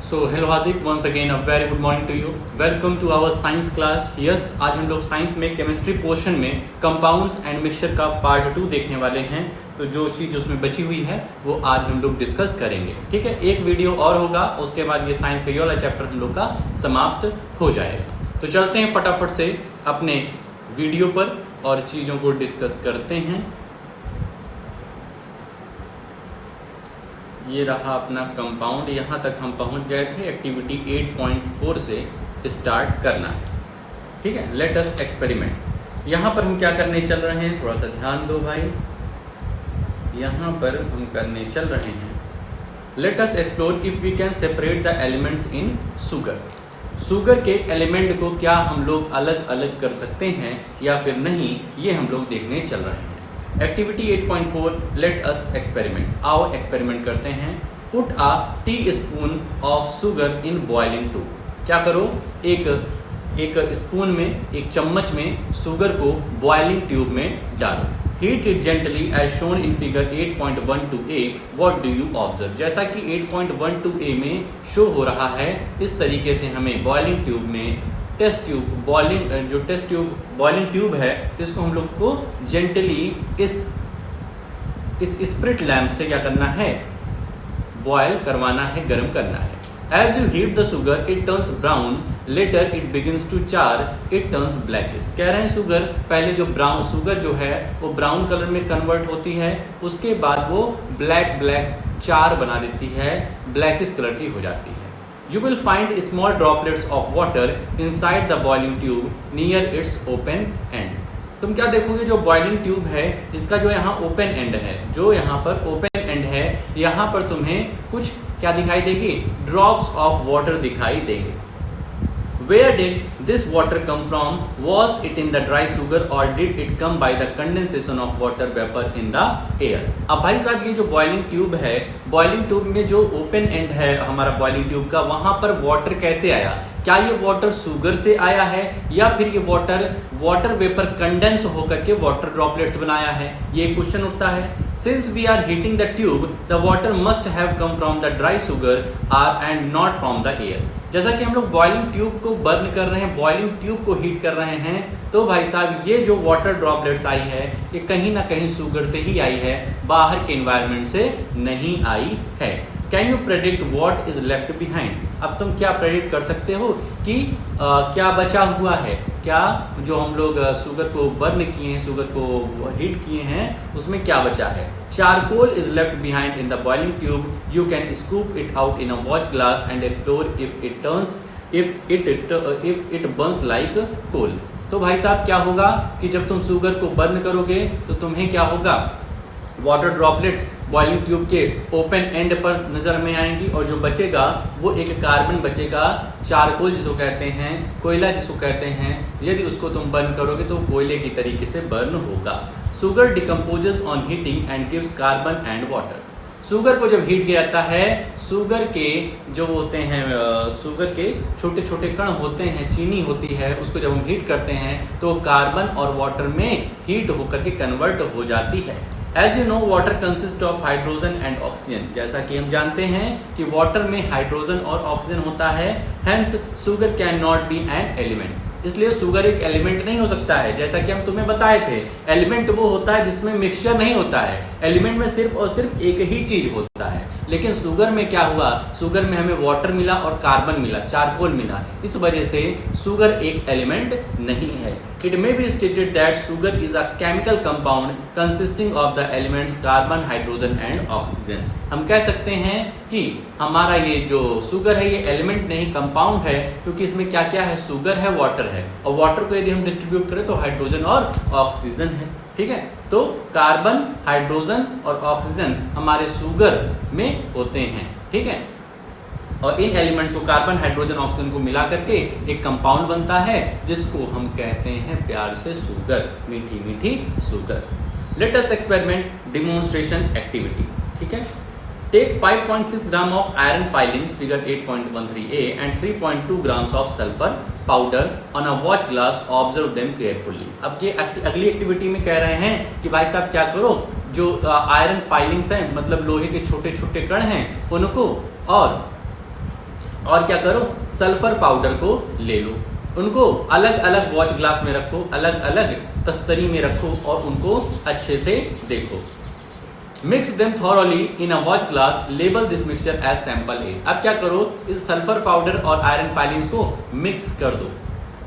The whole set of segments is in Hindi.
सो हेलो हाजिक, once again a very good morning to you. Welcome to our science class. Yes, आज हम लोग साइंस में केमिस्ट्री पोर्शन में कंपाउंड्स एंड मिक्सचर का पार्ट 2 देखने वाले हैं। तो जो चीज़ उसमें बची हुई है वो आज हम लोग डिस्कस करेंगे। ठीक है, एक वीडियो और होगा, उसके बाद ये साइंस का ये वाला चैप्टर हम लोग का समाप्त हो जाएगा। तो चलते हैं फटाफट से अपने वीडियो पर और चीज़ों को डिस्कस करते हैं। ये रहा अपना कंपाउंड, यहाँ तक हम पहुँच गए थे। एक्टिविटी 8.4 से स्टार्ट करना है। ठीक है, लेट अस एक्सपेरिमेंट। यहाँ पर हम क्या करने चल रहे हैं, थोड़ा सा ध्यान दो भाई। यहाँ पर हम करने चल रहे हैं, let us explore if we can separate the elements in sugar. Sugar के एलिमेंट को क्या हम लोग अलग अलग कर सकते हैं या फिर नहीं, ये हम लोग देखने चल रहे हैं। Activity 8.4 late us experiment. आओ एक्सपेरिमेंट करते हैं। Put a tea spoon of sugar in boiling tube. क्या करो, एक स्पून में, एक चम्मच में शुगर को बॉइलिंग ट्यूब में डालो। Heat it gently as shown in figure 8.12a। What do you observe. जैसा कि 8.12a में शो हो रहा है, इस तरीके से हमें बॉइलिंग ट्यूब में टेस्ट ट्यूब बॉइलिंग ट्यूब है, इसको हम लोग को जेंटली इस स्प्रिट लैंप से क्या करना है, बॉयल करवाना है, गर्म करना है। As you heat the sugar it turns brown, later it begins to char, it turns blackish. कह रहे हैं शुगर पहले जो ब्राउन शुगर जो है वो ब्राउन कलर में कन्वर्ट होती है, उसके बाद वो ब्लैक चार बना देती है, ब्लैकिश कलर की हो जाती है। You will find small droplets of water inside the boiling tube near its open end। तुम क्या देखोगे, जो बॉइलिंग ट्यूब है इसका जो यहाँ ओपन एंड है, जो यहाँ पर ओपन एंड है, यहाँ पर तुम्हें कुछ क्या दिखाई देगी, ड्रॉप्स ऑफ वाटर दिखाई देंगे। Where did this water come from? Was it in the dry sugar or did it come by the condensation of water vapor in the air? अब भाई साहब ये जो बॉइलिंग ट्यूब है, बॉइलिंग ट्यूब में जो ओपन एंड है हमारा बॉइलिंग ट्यूब का, वहाँ पर वाटर कैसे आया? क्या ये वाटर शुगर से आया है या फिर ये वाटर वेपर कंडेंस होकर के वाटर ड्रॉपलेट्स बनाया है? ये क्वेश्चन उठता है। Since we are heating the tube, the water must have come from the dry sugar and not from the air। जैसा कि हम लोग बॉइलिंग ट्यूब को बर्न कर रहे हैं, बॉइलिंग ट्यूब को हीट कर रहे हैं, तो भाई साहब ये जो वाटर ड्रॉपलेट्स आई है ये कहीं ना कहीं शुगर से ही आई है, बाहर के एनवायरनमेंट से नहीं आई है। Can you predict what is left behind. अब तुम क्या प्रेडिक्ट कर सकते हो कि क्या बचा हुआ है, क्या जो हम लोग शुगर को बर्न किए हैं, शुगर को हीट किए हैं, उसमें क्या बचा है। Charcoal is left behind in the boiling tube, you can scoop it out in a watch glass and explore if it burns like coal. तो भाई साहब क्या होगा कि जब तुम शुगर को बर्न करोगे तो तुम्हें क्या होगा, वाटर ड्रॉपलेट्स बॉइलिंग ट्यूब के ओपन एंड पर नज़र में आएंगी और जो बचेगा वो एक कार्बन बचेगा, चारकोल जिसको कहते हैं, कोयला जिसको कहते हैं। यदि उसको तुम बर्न करोगे तो कोयले की तरीके से बर्न होगा। Sugar decomposes on heating and gives carbon and water. Sugar को जब हीट किया जाता है, शुगर के जो होते हैं, शुगर के छोटे छोटे कण होते हैं, चीनी होती है, उसको जब हम हीट करते हैं तो कार्बन और वाटर में हीट होकर के कन्वर्ट हो जाती है। As you know water consist of hydrogen and oxygen. जैसा कि हम जानते हैं कि वाटर में हाइड्रोजन और ऑक्सीजन होता है, hence sugar cane not be an element. इसलिए शुगर एक एलिमेंट नहीं हो सकता है। जैसा कि हम तुम्हें बताए थे, एलिमेंट वो होता है जिसमें मिक्सचर नहीं होता है, एलिमेंट में सिर्फ और सिर्फ एक ही चीज होता है। लेकिन शुगर में क्या हुआ, शुगर में हमें वाटर मिला और कार्बन मिला, चारकोल मिला, इस वजह से शुगर एक एलिमेंट नहीं है। It may be stated that sugar is a chemical compound consisting of the elements carbon, hydrogen and oxygen। हम कह सकते हैं कि हमारा ये जो शुगर है ये एलिमेंट नहीं, कंपाउंड है, क्योंकि इसमें क्या क्या है, शुगर है, वाटर है, और वाटर को यदि हम डिस्ट्रीब्यूट करें तो हाइड्रोजन और ऑक्सीजन है। ठीक है, तो कार्बन, हाइड्रोजन और ऑक्सीजन हमारे शुगर में होते हैं। ठीक है, और इन एलिमेंट्स को कार्बन, हाइड्रोजन, ऑक्सीजन को मिला करके एक कंपाउंड बनता है जिसको हम कहते हैं प्यार से शुगर, मीठी मीठी sugar. Let us experiment demonstration activity. ठीक है, take 5.6 gram of iron filings figure 8.13a and 3.2 grams of sulphur powder on a watch glass, observe them carefully. अब ये अगली एक्टिविटी में कह रहे हैं कि भाई साहब क्या करो, जो आयरन फाइलिंग्स हैं, मतलब लोहे के छोटे छोटे कण हैं, उनको और और क्या करो, सल्फर पाउडर को ले लो, उनको अलग अलग वॉच ग्लास में रखो, अलग अलग तस्तरी में रखो और उनको अच्छे से देखो। Mix them thoroughly in a watch glass, label this mixture as sample A. अब क्या करो, इस सल्फर पाउडर और आयरन फाइलिंग्स को मिक्स कर दो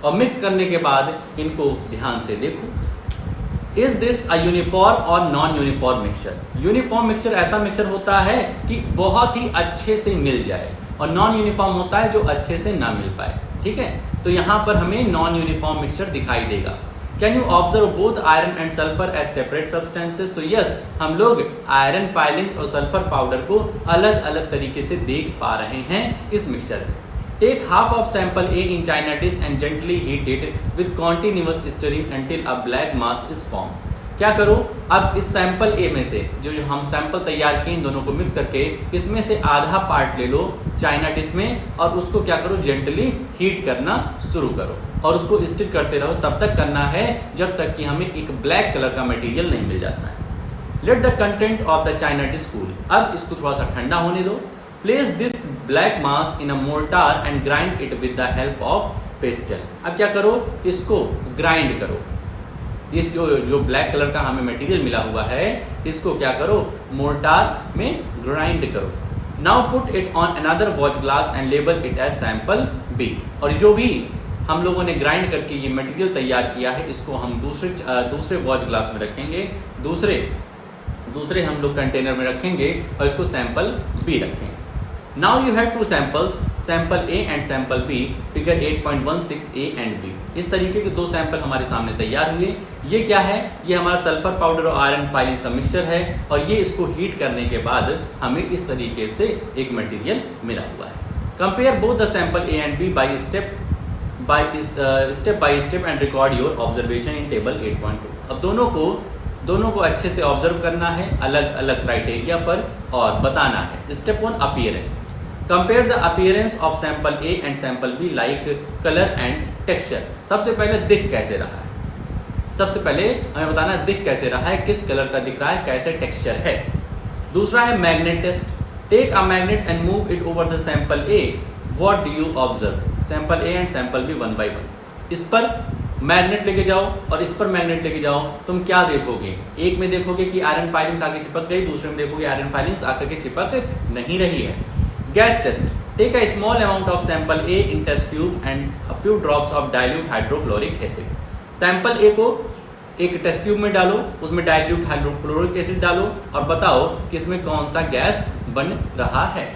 और मिक्स करने के बाद इनको ध्यान से देखो। इज दिस अ यूनिफॉर्म और non uniform mixture? Uniform mixture ऐसा मिक्सचर होता है कि बहुत ही अच्छे से मिल जाए, और नॉन यूनिफॉर्म होता है जो अच्छे से ना मिल पाए। ठीक है, तो यहाँ पर हमें नॉन यूनिफॉर्म मिक्सचर दिखाई देगा। Can you observe both iron and sulphur as separate substances? तो यस, हम लोग आयरन फाइलिंग और सल्फर पाउडर को अलग अलग तरीके से देख पा रहे हैं इस मिक्सचर में। Take half of sample A in china dish and gently heat it with continuous stirring until a black mass is form. क्या करो, अब इस सैंपल ए में से जो हम सैंपल तैयार किए इन दोनों को मिक्स करके इसमें से आधा पार्ट ले लो चाइना डिश में और उसको क्या करो, जेंटली हीट करना शुरू करो और उसको स्टिर करते रहो। तब तक करना है जब तक कि हमें एक ब्लैक कलर का मटेरियल नहीं मिल जाता है। Let the content of the China dish cool. अब इसको थोड़ा सा ठंडा होने दो। Place this black mass in a mortar and grind it with the help of pastel. अब क्या करो, इसको ग्राइंड करो। इस जो ब्लैक कलर का हमें मटेरियल मिला हुआ है इसको क्या करो, मोर्टार में ग्राइंड करो। Now put it on another watch glass and label it as sample B. और जो भी हम लोगों ने ग्राइंड करके ये मटेरियल तैयार किया है इसको हम दूसरे वॉच ग्लास में रखेंगे, दूसरे हम लोग कंटेनर में रखेंगे और इसको सैंपल बी रखेंगे। Now you have two samples, sample A and sample B, figure 8.16 A and B. इस तरीके के दो सैंपल हमारे सामने तैयार हुए। ये क्या है, ये हमारा सल्फर पाउडर और आयरन फाइलिंग्स का मिक्सचर है और ये इसको हीट करने के बाद हमें इस तरीके से एक मटेरियल मिला हुआ है। Compare both the sample A and B by step by step and record your observation in table 8.2। अब दोनों को अच्छे से ऑब्जर्व करना है अलग अलग क्राइटेरिया पर और बताना है। Step 1, appearance. Compare the appearance of sample A and sample be like colour and texture. सबसे पहले दिख कैसे रहा है, सबसे पहले हमें बताना है दिख कैसे रहा है, किस कलर का दिख रहा है, कैसे टेक्सचर है। दूसरा है magnet test. Take a magnet and move it over the sample A, what do you observe? Sample A and sample B 1 by 1। इस पर मैग्नेट लेके जाओ और इस पर मैग्नेट लेके जाओ, तुम क्या देखोगे? एक में देखोगे कि आयरन फाइलिंग्स आगे चिपक गई, दूसरे में देखोगे आयरन फाइलिंग्स आकर के चिपक नहीं रही है। Gas test. Take a small amount of sample A in test tube and a few drops of dilute hydrochloric acid. Sample A को एक टेस्ट ट्यूब में डालो, उसमें डाइल्यूट हाइड्रोक्लोरिक एसिड डालो और बताओ कि इसमें कौन सा गैस बन रहा है।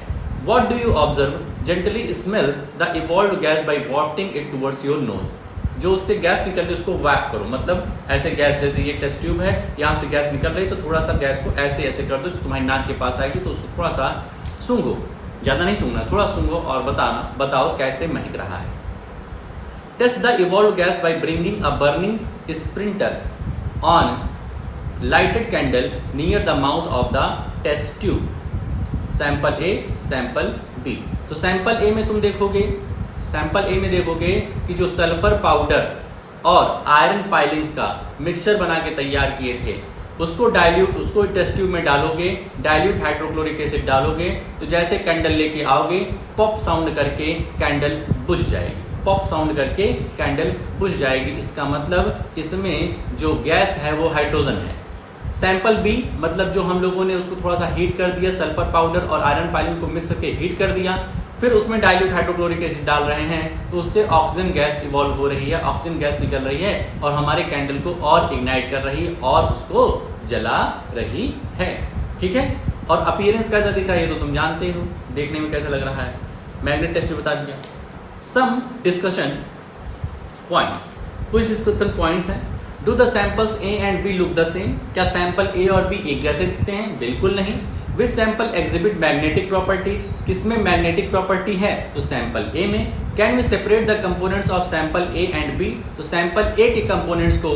What do you observe? Gently smell the evolved gas by wafting it towards your nose. जो उससे गैस निकल रही है उसको वैफ करो, मतलब ऐसे गैस, जैसे ये टेस्ट ट्यूब है यहाँ से गैस निकल रही है तो थोड़ा सा गैस को ऐसे कर दो, जो तुम्हारी नाक के पास आएगी तो उसको थोड़ा सा सूंघो, ज़्यादा नहीं सूंघना, थोड़ा सूंघो और बताओ कैसे महक रहा है। Test the evolve gas by bringing a burning splinter on lighted candle near the mouth of the test tube. Sample A, sample B. तो सैंपल ए में तुम देखोगे, सैंपल ए में देखोगे कि जो सल्फर पाउडर और आयरन फाइलिंग्स का मिक्सचर बना के तैयार किए थे उसको टेस्ट ट्यूब में डालोगे, डाइल्यूट हाइड्रोक्लोरिक एसिड डालोगे तो जैसे कैंडल लेके आओगे पॉप साउंड करके कैंडल बुझ जाएगी, पॉप साउंड करके कैंडल बुझ जाएगी। इसका मतलब इसमें जो गैस है वो हाइड्रोजन है। सैंपल बी मतलब जो हम लोगों ने उसको थोड़ा सा हीट कर दिया, सल्फर पाउडर और आयरन फाइलिंग को मिक्स करके हीट कर दिया, फिर उसमें डाइल्यूट हाइड्रोक्लोरिक एसिड डाल रहे हैं तो उससे ऑक्सीजन गैस इवॉल्व हो रही है, ऑक्सीजन गैस निकल रही है और हमारे कैंडल को और इग्नाइट कर रही है और उसको जला रही है। ठीक है, और अपीयरेंस कैसा दिख रहा है ये तो तुम जानते हो, देखने में कैसा लग रहा है। मैग्नेट टेस्ट बता दिया। सम डिस्कशन पॉइंट्स, कुछ डिस्कशन पॉइंट्स हैं। Do the samples A and B look the same? क्या सैंपल ए और बी एक जैसे दिखते हैं? बिल्कुल नहीं। Which sample exhibit magnetic property? किसमें मैग्नेटिक प्रॉपर्टी है? तो सैंपल ए में। Can we separate the components of sample A and B? तो सैंपल ए के कंपोनेंट्स को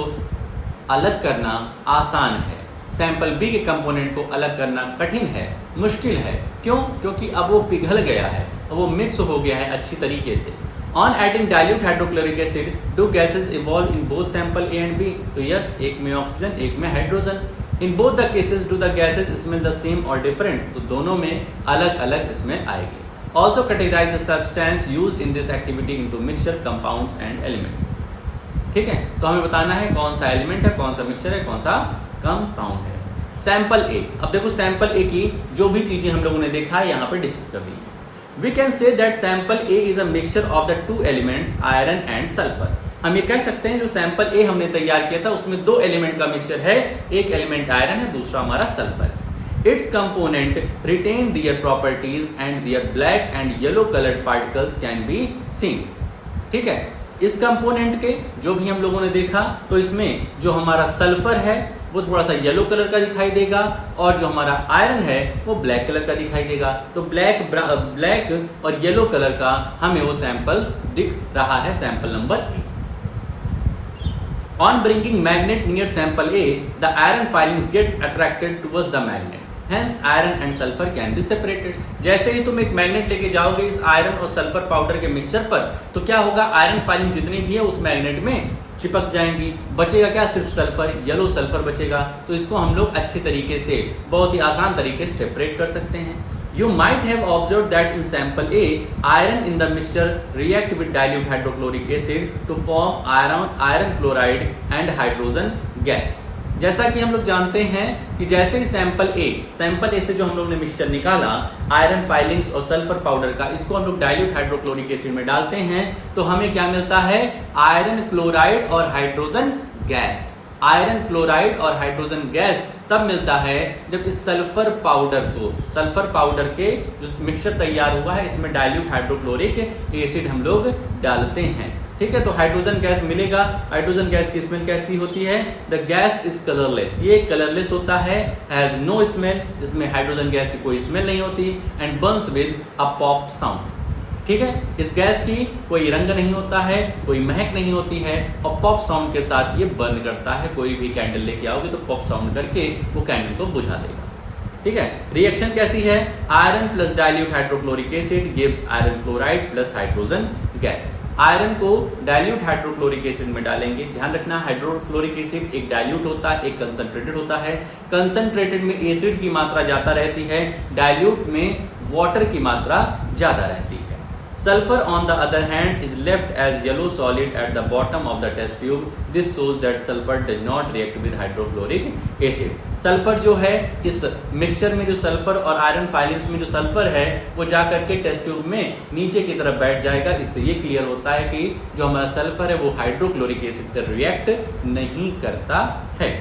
अलग करना आसान है, सैंपल बी के कंपोनेंट को अलग करना कठिन है, मुश्किल है। क्यों? क्योंकि अब वो पिघल गया है, वो मिक्स हो गया है अच्छी तरीके से। On adding dilute hydrochloric acid do gases evolve in both sample A and B? तो यस, एक में ऑक्सीजन एक में hydrogen. In both the cases do the gases smell the same और डिफरेंट? तो दोनों में अलग अलग स्मेल आएगी। Also categorise the substance used in this activity into mixture, compounds and element. ठीक है, तो हमें बताना है कौन सा एलिमेंट है, कौन सा मिक्सचर है, कौन सा कंपाउंड है। सैंपल ए, अब देखो सैंपल ए की जो भी चीजें हम लोगों ने देखा है यहाँ पर डिस्कस कर दी है। We can say that sample A is a mixture of the two elements iron and sulphur. हम ये कह सकते हैं जो सैंपल ए हमने तैयार किया था उसमें दो एलिमेंट का मिक्सचर है, एक एलिमेंट आयरन है, दूसरा हमारा सल्फर है। Its component retain their properties and their black and yellow colored particles can be seen। ठीक है, इस कंपोनेंट के जो भी हम लोगों ने देखा तो इसमें जो हमारा सल्फर है वो थोड़ा सा येलो कलर का दिखाई देगा और जो हमारा आयरन है वो ब्लैक कलर का दिखाई देगा। तो ब्लैक और येलो कलर का हमें वो सैंपल दिख रहा है, sample number A. On bringing magnet near sample A, the iron filings gets attracted towards the magnet. Hence, iron and sulfur can be separated. जैसे ही तुम एक मैग्नेट लेके जाओगे इस आयरन और सल्फर पाउडर के मिक्सचर पर, तो क्या होगा, आयरन फाइलिंग जितनी भी है उस मैग्नेट में चिपक जाएंगी। बचेगा क्या, सिर्फ सल्फर, येलो सल्फर बचेगा। तो इसको हम लोग अच्छे तरीके से, बहुत ही आसान तरीके से सेपरेट कर सकते हैं। You might have observed that in sample A, iron in the mixture react with dilute hydrochloric acid to form iron chloride and hydrogen gas। जैसा कि हम लोग जानते हैं कि जैसे ही सैंपल ए से जो हम लोग ने मिक्सचर निकाला आयरन फाइलिंग्स और सल्फर पाउडर का, इसको हम लोग डाइल्यूट हाइड्रोक्लोरिक एसिड में डालते हैं तो हमें क्या मिलता है, आयरन क्लोराइड और हाइड्रोजन गैस। आयरन क्लोराइड और हाइड्रोजन गैस तब मिलता है जब इस सल्फर पाउडर के जो मिक्सचर तैयार हुआ है इसमें डाइल्यूट हाइड्रोक्लोरिक एसिड हम लोग डालते हैं। ठीक है, तो हाइड्रोजन गैस मिलेगा। हाइड्रोजन गैस की स्मेल कैसी होती है, द गैस इज कलरलेस, ये कलरलेस होता है, हैज नो स्मेल, इसमें हाइड्रोजन गैस की कोई स्मेल नहीं होती, and Burns with a popped sound. ठीक है, इस गैस की कोई रंग नहीं होता है, कोई महक नहीं होती है और पॉप साउंड के साथ ये बर्न करता है। कोई भी कैंडल लेके आओगे तो पॉप साउंड करके वो कैंडल को बुझा देगा। ठीक है, रिएक्शन कैसी है, iron plus dilute hydrochloric acid gives iron chloride plus hydrogen gas. Iron को डाइल्यूट हाइड्रोक्लोरिक एसिड में डालेंगे। ध्यान रखना, हाइड्रोक्लोरिक एसिड एक डाइल्यूट होता है, एक कंसंट्रेटेड होता है। कंसंट्रेटेड में एसिड की मात्रा ज़्यादा रहती है, डाइल्यूट में वाटर की मात्रा ज़्यादा रहती है। Sulfur on the other hand is left as yellow solid at the bottom of the test tube. This shows that sulfur does not react with hydrochloric acid. Sulphur जो है इस मिक्सचर में, जो सल्फर और आयरन फाइलिंग्स में जो सल्फर है वो जा करके टेस्ट ट्यूब में नीचे की तरफ बैठ जाएगा। इससे ये क्लियर होता है कि जो हमारा सल्फर है वो हाइड्रोक्लोरिक एसिड से रिएक्ट नहीं करता है।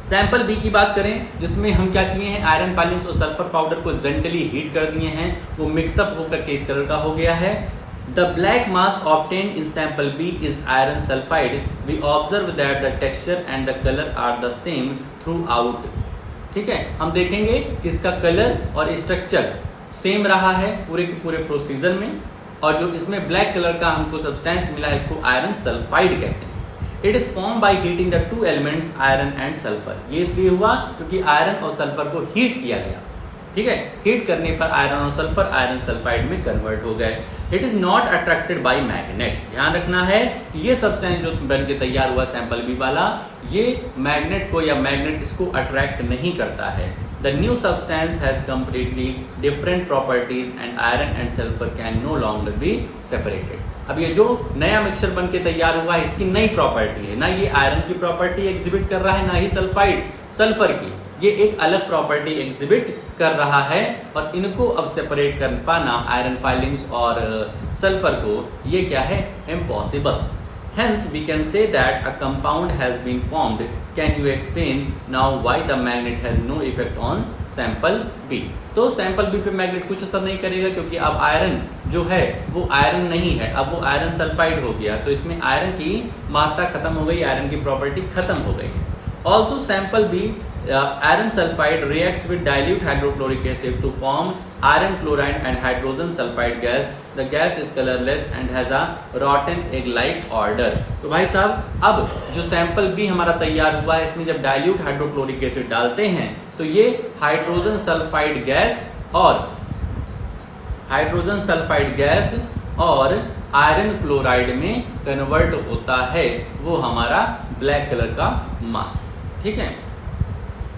सैंपल बी की बात करें जिसमें हम क्या किए हैं, आयरन फाइलिंग्स और सल्फर पाउडर को जेंटली हीट कर दिए हैं, वो मिक्सअप होकर के इस कलर का हो गया है। The black mass obtained in sample B is iron sulphide. We observe that the texture and the colour are the same throughout. ठीक है, हम देखेंगे कि इसका कलर और स्ट्रक्चर सेम रहा है पूरे के पूरे प्रोसीजर में, और जो इसमें ब्लैक कलर का हमको सब्सटेंस मिला है इसको आयरन सल्फाइड कहते हैं। It is form by heating the two elements iron and sulphur. ये इसलिए हुआ क्योंकि आयरन और सल्फर को हीट किया गया। ठीक है, हीट करने पर आयरन और सल्फर आयरन सल्फाइड में कन्वर्ट हो गए। It is not attracted by magnet. ध्यान रखना है ये सब्सटेंस जो बन के तैयार हुआ सैंपल बी वाला, ये मैग्नेट को या मैग्नेट इसको अट्रैक्ट नहीं करता है। The new substance has completely different properties and iron and sulfur can no longer be separated। अब ये जो नया मिक्सचर बन के तैयार हुआ है इसकी नई प्रॉपर्टी है, ना ये आयरन की प्रॉपर्टी एग्जिबिट कर रहा है, ना ही सल्फर की, ये एक अलग प्रॉपर्टी एग्जिबिट कर रहा है। और इनको अब सेपरेट कर पाना आयरन फाइलिंग्स और सल्फर को, ये क्या है, impossible. Hence, we can say that a compound has been formed. Can you explain now why the magnet has no effect on sample B? तो सैंपल बी पे मैग्नेट कुछ असर नहीं करेगा क्योंकि अब आयरन जो है वो आयरन नहीं है, अब वो आयरन सल्फाइड हो गया, तो इसमें आयरन की मात्रा खत्म हो गई, आयरन की प्रॉपर्टी खत्म हो गई। Also sample B iron sulfide reacts with dilute hydrochloric acid to form iron chloride and hydrogen sulfide gas. The gas is colorless and has a rotten egg-like odor. तो भाई साहब अब जो सैंपल बी हमारा तैयार हुआ है इसमें जब डाइल्यूट हाइड्रोक्लोरिक एसिड डालते हैं तो ये हाइड्रोजन सल्फाइड गैस और आयरन क्लोराइड में कन्वर्ट होता है, वो हमारा ब्लैक कलर का मास। ठीक है,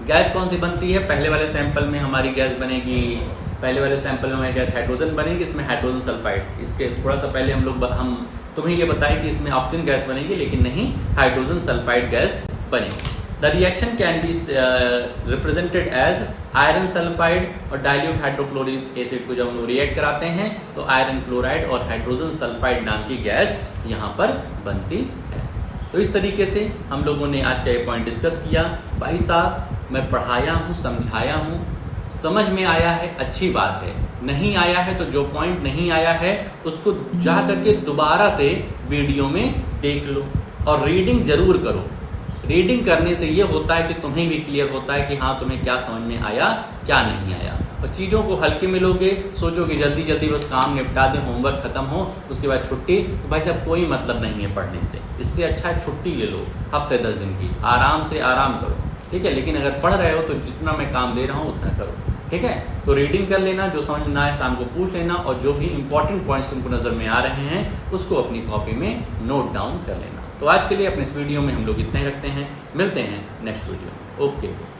गैस कौन सी बनती है, पहले वाले सैंपल में हमारी गैस बनेगी पहले वाले सैंपल में हमारे गैस हाइड्रोजन बनेगी, इसमें हाइड्रोजन सल्फाइड। इसके थोड़ा सा पहले हम तुम्हें ये बताएं कि इसमें ऑक्सीजन गैस बनेगी, लेकिन नहीं, हाइड्रोजन सल्फाइड गैस बनेगी। The reaction can be represented as iron sulphide और डाइल्यूट हाइड्रोक्लोरिक एसिड को जब हम रिएक्ट कराते हैं तो आयरन क्लोराइड और हाइड्रोजन सल्फाइड नाम की गैस यहाँ पर बनती है। तो इस तरीके से हम लोगों ने आज का ये पॉइंट डिस्कस किया। भाई साहब मैं पढ़ाया हूँ, समझाया हूँ, समझ में आया है, अच्छी बात है। नहीं आया है तो जो पॉइंट नहीं आया है उसको जा करके दोबारा से वीडियो में देख लो और रीडिंग जरूर करो। रीडिंग करने से ये होता है कि तुम्हें भी क्लियर होता है कि हाँ तुम्हें क्या समझ में आया, क्या नहीं आया। और चीज़ों को हल्के में लोगे, सोचोगे जल्दी जल्दी बस काम निपटा दें, होमवर्क खत्म हो, उसके बाद छुट्टी, तो भाई साहब कोई मतलब नहीं है पढ़ने से। इससे अच्छा है छुट्टी ले लो हफ्ते 10 दिन की, आराम से आराम करो, ठीक है। लेकिन अगर पढ़ रहे हो तो जितना मैं काम दे रहा हूँ उतना करो, ठीक है। तो रीडिंग कर लेना, जो समझ ना आए शाम को पूछ लेना, और जो भी इंपॉर्टेंट पॉइंट्स तुमको नज़र में आ रहे हैं उसको अपनी कॉपी में नोट डाउन कर लेना। तो आज के लिए अपने इस वीडियो में हम लोग इतना ही रखते हैं, मिलते हैं नेक्स्ट वीडियो में। ओके।